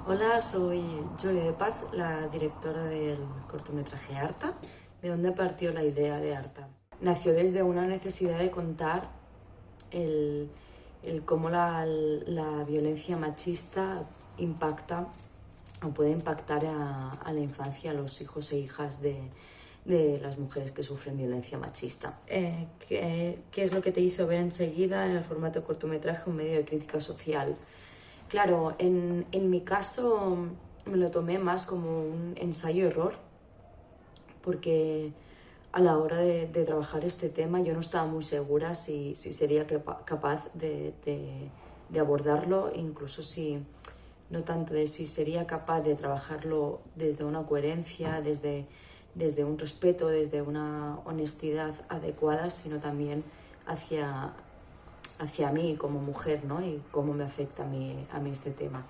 Hola, soy Jolie de Paz, la directora del cortometraje Arta. ¿De dónde partió la idea de Arta? Nació desde una necesidad de contar el cómo la violencia machista impacta o puede impactar a la infancia, a los hijos e hijas de las mujeres que sufren violencia machista. ¿Qué es lo que te hizo ver enseguida en el formato cortometraje un medio de crítica social? Claro, en mi caso me lo tomé más como un ensayo-error, porque a la hora de trabajar este tema yo no estaba muy segura si sería capaz de abordarlo, incluso si, no tanto de si sería capaz de trabajarlo desde una coherencia, desde un respeto, desde una honestidad adecuada, sino también hacia mí como mujer, ¿no? Y cómo me afecta a mí este tema.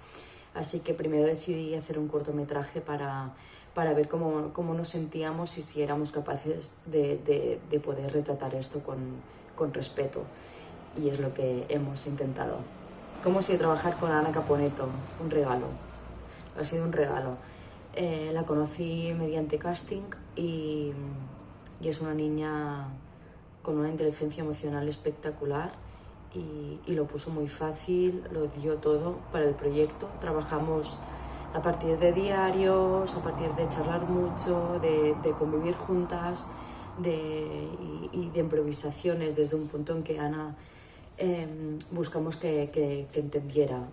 Así que primero decidí hacer un cortometraje para ver cómo nos sentíamos y si éramos capaces de poder retratar esto con respeto. Y es lo que hemos intentado. ¿Cómo ha sido trabajar con Ana Caponeto? Un regalo. Ha sido un regalo. La conocí mediante casting y es una niña con una inteligencia emocional espectacular y lo puso muy fácil, lo dio todo para el proyecto. Trabajamos a partir de diarios, a partir de charlar mucho, de convivir juntas y de improvisaciones desde un punto en que Ana buscamos que entendiera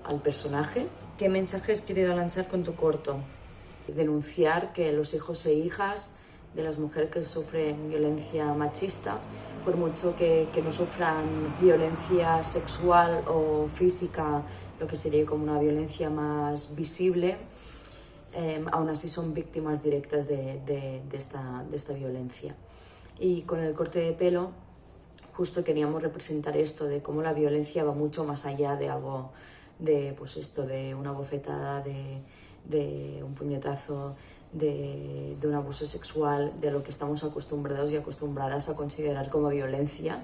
al personaje. ¿Qué mensaje has querido lanzar con tu corto? Denunciar que los hijos e hijas de las mujeres que sufren violencia machista, por mucho que no sufran violencia sexual o física, lo que sería como una violencia más visible, aún así son víctimas directas de esta violencia. Y con el corte de pelo justo queríamos representar esto, de cómo la violencia va mucho más allá de algo, pues esto, de una bofetada, de un puñetazo, de un abuso sexual, de lo que estamos acostumbrados y acostumbradas a considerar como violencia,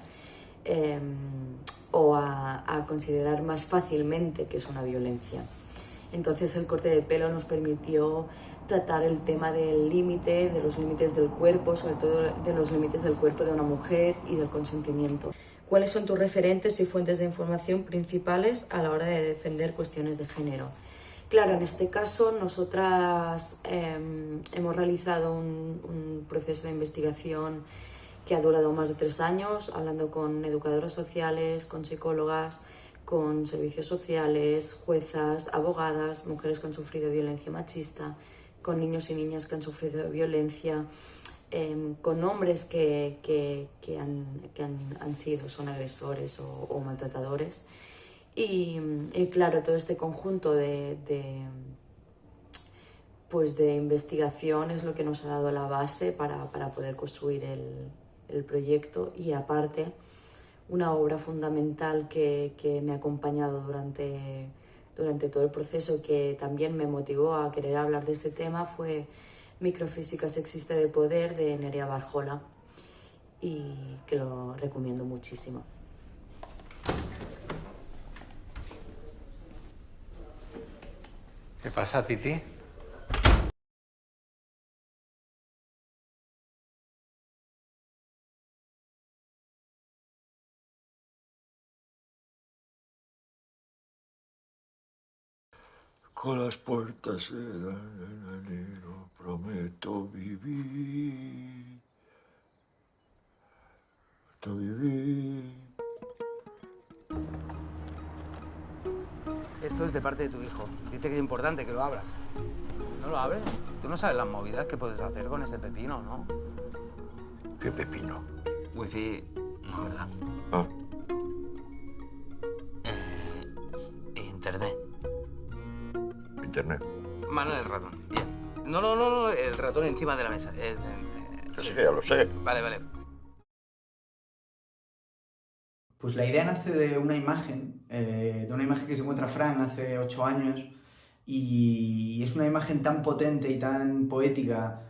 o a considerar más fácilmente que es una violencia. Entonces el corte de pelo nos permitió tratar el tema del límite, de los límites del cuerpo, sobre todo de los límites del cuerpo de una mujer y del consentimiento. ¿Cuáles son tus referentes y fuentes de información principales a la hora de defender cuestiones de género? Claro, en este caso nosotras hemos realizado un proceso de investigación que ha durado más de 3 años, hablando con educadoras sociales, con psicólogas, con servicios sociales, juezas, abogadas, mujeres que han sufrido violencia machista, con niños y niñas que han sufrido violencia, con hombres que han sido, son agresores o maltratadores. Y claro, todo este conjunto pues de investigación es lo que nos ha dado la base para poder construir el proyecto, y aparte una obra fundamental que me ha acompañado durante todo el proceso, que también me motivó a querer hablar de este tema, fue Microfísica sexista de poder, de Nerea Barjola, y que lo recomiendo muchísimo. ¿Qué pasa, Titi? Con las puertas se dan en enero, prometo vivir. Prometo vivir. Esto es de parte de tu hijo. Dice que es importante que lo abras. ¿No lo abres? Tú no sabes las movidas que puedes hacer con este pepino, ¿no? ¿Qué pepino? Wifi, no, ¿verdad? Ah, Internet. internet. Mano del ratón. Bien. No, el ratón encima de la mesa. Sí, ya lo sé. Vale. Pues la idea nace de una imagen que se encuentra Fran hace 8 años, y es una imagen tan potente y tan poética,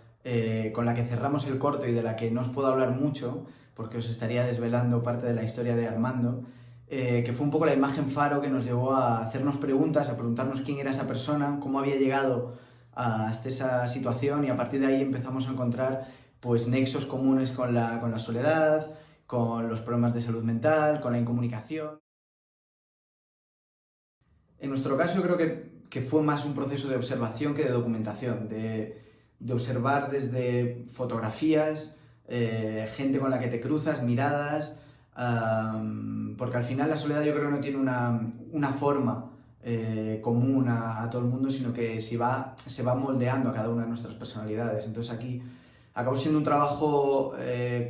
con la que cerramos el corto y de la que no os puedo hablar mucho porque os estaría desvelando parte de la historia de Armando, que fue un poco la imagen faro que nos llevó a hacernos preguntas, a preguntarnos quién era esa persona, cómo había llegado hasta esa situación, y a partir de ahí empezamos a encontrar pues nexos comunes con la soledad, con los problemas de salud mental, con la incomunicación. En nuestro caso yo creo que fue más un proceso de observación que de documentación, de observar desde fotografías, gente con la que te cruzas, miradas, porque al final la soledad yo creo que no tiene una forma común a todo el mundo, sino que se va moldeando a cada una de nuestras personalidades. Entonces aquí acabó siendo un trabajo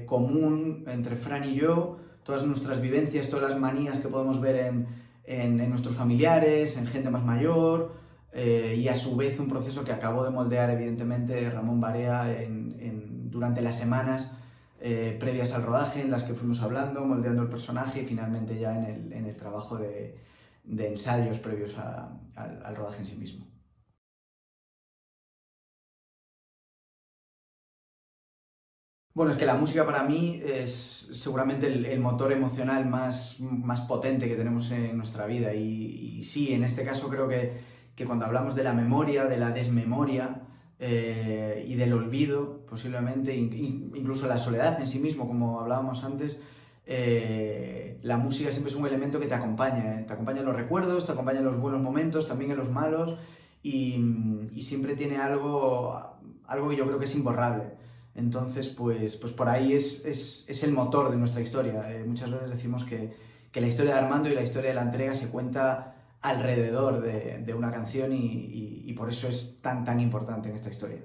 común entre Fran y yo, todas nuestras vivencias, todas las manías que podemos ver en nuestros familiares, en gente más mayor, y a su vez un proceso que acabó de moldear evidentemente Ramón Barea durante las semanas previas al rodaje, en las que fuimos hablando, moldeando el personaje, y finalmente ya en el trabajo de ensayos previos al rodaje en sí mismo. Bueno, es que la música para mí es seguramente el motor emocional más potente que tenemos en nuestra vida, y sí, en este caso creo que cuando hablamos de la memoria, de la desmemoria y del olvido, posiblemente, incluso la soledad en sí mismo, como hablábamos antes, la música siempre es un elemento que te acompaña en los recuerdos, te acompaña en los buenos momentos, también en los malos, y siempre tiene algo que yo creo que es imborrable. Entonces, pues por ahí es el motor de nuestra historia. Muchas veces decimos que la historia de Armando y la historia de la entrega se cuenta alrededor de una canción, y por eso es tan importante en esta historia.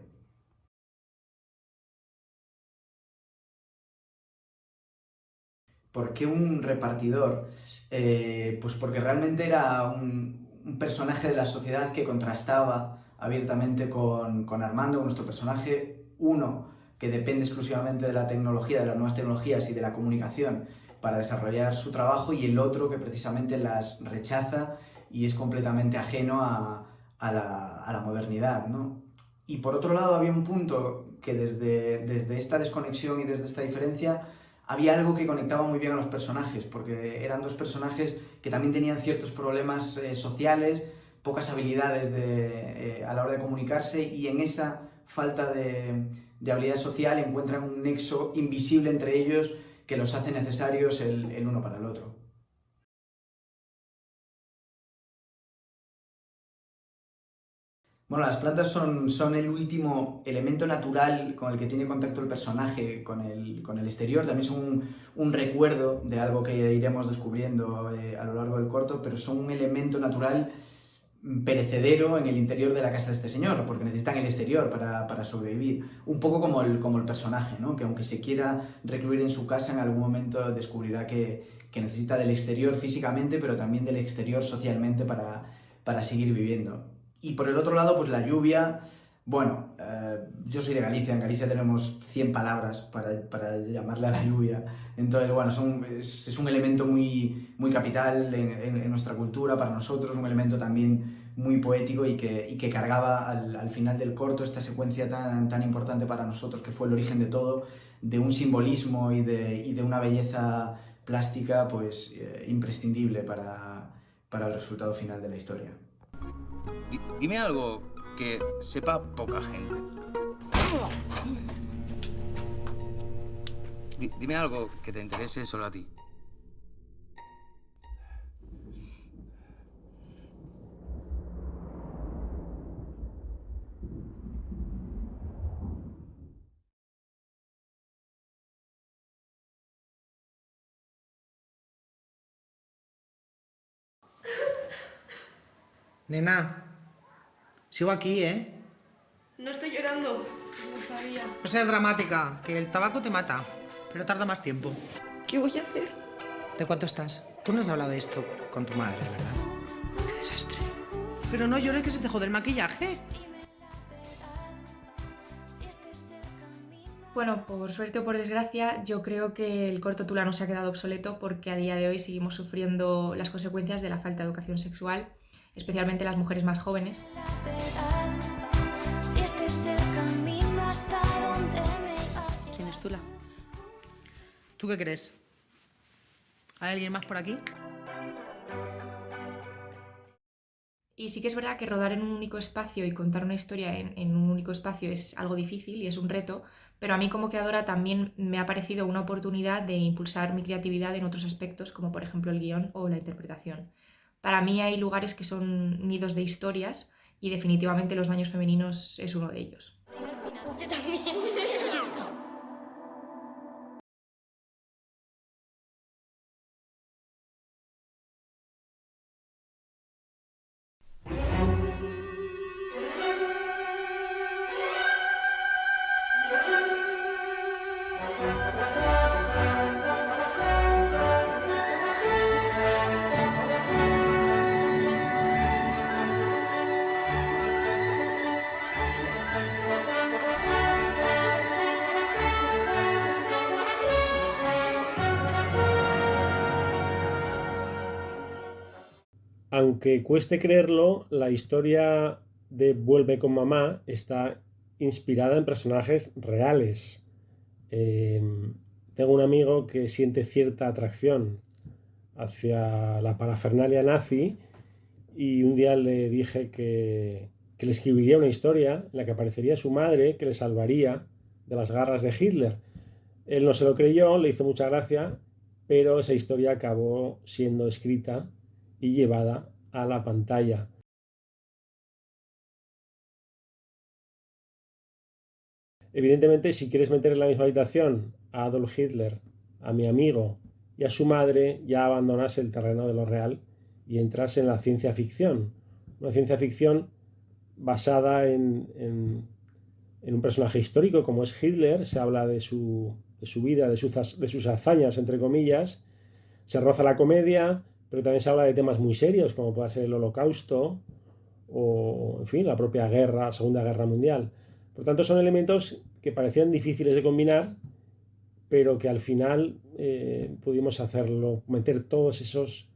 ¿Por qué un repartidor? Pues porque realmente era un personaje de la sociedad que contrastaba abiertamente con Armando, con nuestro personaje. Uno que depende exclusivamente de la tecnología, de las nuevas tecnologías y de la comunicación para desarrollar su trabajo, y el otro que precisamente las rechaza y es completamente ajeno a la modernidad, ¿no? Y por otro lado había un punto que desde esta desconexión y desde esta diferencia había algo que conectaba muy bien a los personajes, porque eran dos personajes que también tenían ciertos problemas sociales, pocas habilidades a la hora de comunicarse, y en esa falta de habilidad social encuentran un nexo invisible entre ellos que los hace necesarios el uno para el otro. Bueno, las plantas son el último elemento natural con el que tiene contacto el personaje con el exterior. También son un recuerdo de algo que iremos descubriendo a lo largo del corto, pero son un elemento natural perecedero en el interior de la casa de este señor, porque necesitan el exterior para sobrevivir. Un poco como el personaje, ¿no? Que aunque se quiera recluir en su casa, en algún momento descubrirá que necesita del exterior físicamente, pero también del exterior socialmente para seguir viviendo. Y por el otro lado, pues la lluvia. Bueno, yo soy de Galicia, en Galicia tenemos 100 palabras para llamarle a la lluvia. Entonces, bueno, es un elemento muy capital en nuestra cultura, para nosotros, un elemento también muy poético, y que cargaba al final del corto esta secuencia tan importante para nosotros, que fue el origen de todo, de un simbolismo y de una belleza plástica pues imprescindible para el resultado final de la historia. Dime algo que sepa poca gente. Dime algo que te interese solo a ti. Nena, sigo aquí, ¿eh? No estoy llorando. No sabía. No seas dramática, que el tabaco te mata, pero tarda más tiempo. ¿Qué voy a hacer? ¿De cuánto estás? Tú no has hablado de esto con tu madre, ¿verdad? ¡Qué desastre! Pero no llores, que se te jode el maquillaje. Bueno, por suerte o por desgracia, yo creo que el corto Tula no se ha quedado obsoleto, porque a día de hoy seguimos sufriendo las consecuencias de la falta de educación sexual, especialmente las mujeres más jóvenes. ¿Quién es Tula? ¿Tú qué crees? ¿Hay alguien más por aquí? Y sí que es verdad que rodar en un único espacio y contar una historia en un único espacio es algo difícil y es un reto, pero a mí como creadora también me ha parecido una oportunidad de impulsar mi creatividad en otros aspectos, como por ejemplo el guión o la interpretación. Para mí hay lugares que son nidos de historias y definitivamente Los baños femeninos es uno de ellos. Yo también. Aunque cueste creerlo, la historia de Vuelve con mamá está inspirada en personajes reales. Tengo un amigo que siente cierta atracción hacia la parafernalia nazi y un día le dije que le escribiría una historia en la que aparecería su madre que le salvaría de las garras de Hitler. Él no se lo creyó, le hizo mucha gracia, pero esa historia acabó siendo escrita y llevada a la pantalla. Evidentemente, si quieres meter en la misma habitación a Adolf Hitler, a mi amigo y a su madre, ya abandonas el terreno de lo real y entras en la ciencia ficción. Una ciencia ficción basada en un personaje histórico como es Hitler. Se habla de su vida, de sus hazañas, entre comillas. Se roza la comedia, pero también se habla de temas muy serios, como puede ser el Holocausto o, en fin, la propia guerra, Segunda Guerra Mundial. Por tanto, son elementos que parecían difíciles de combinar, pero que al final pudimos hacerlo, meter todos esos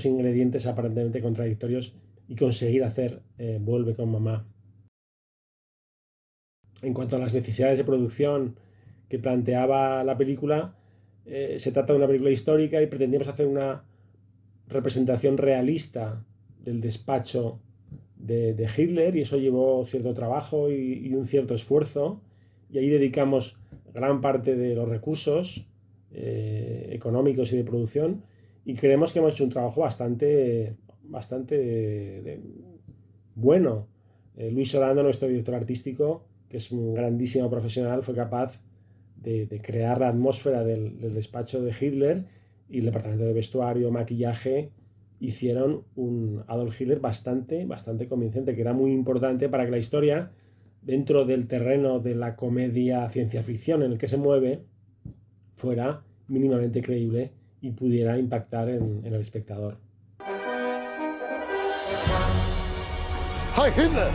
ingredientes aparentemente contradictorios y conseguir hacer Vuelve con mamá. En cuanto a las necesidades de producción que planteaba la película, se trata de una película histórica y pretendíamos hacer una representación realista del despacho de Hitler, y eso llevó cierto trabajo y un cierto esfuerzo, y ahí dedicamos gran parte de los recursos económicos y de producción, y creemos que hemos hecho un trabajo bastante bueno. Luis Orlando, nuestro director artístico, que es un grandísimo profesional, fue capaz de crear la atmósfera del despacho de Hitler, y el departamento de vestuario, maquillaje, hicieron un Adolf Hitler bastante convincente, que era muy importante para que la historia, dentro del terreno de la comedia ciencia ficción en el que se mueve, fuera mínimamente creíble y pudiera impactar en el espectador. ¡Hi, Hitler!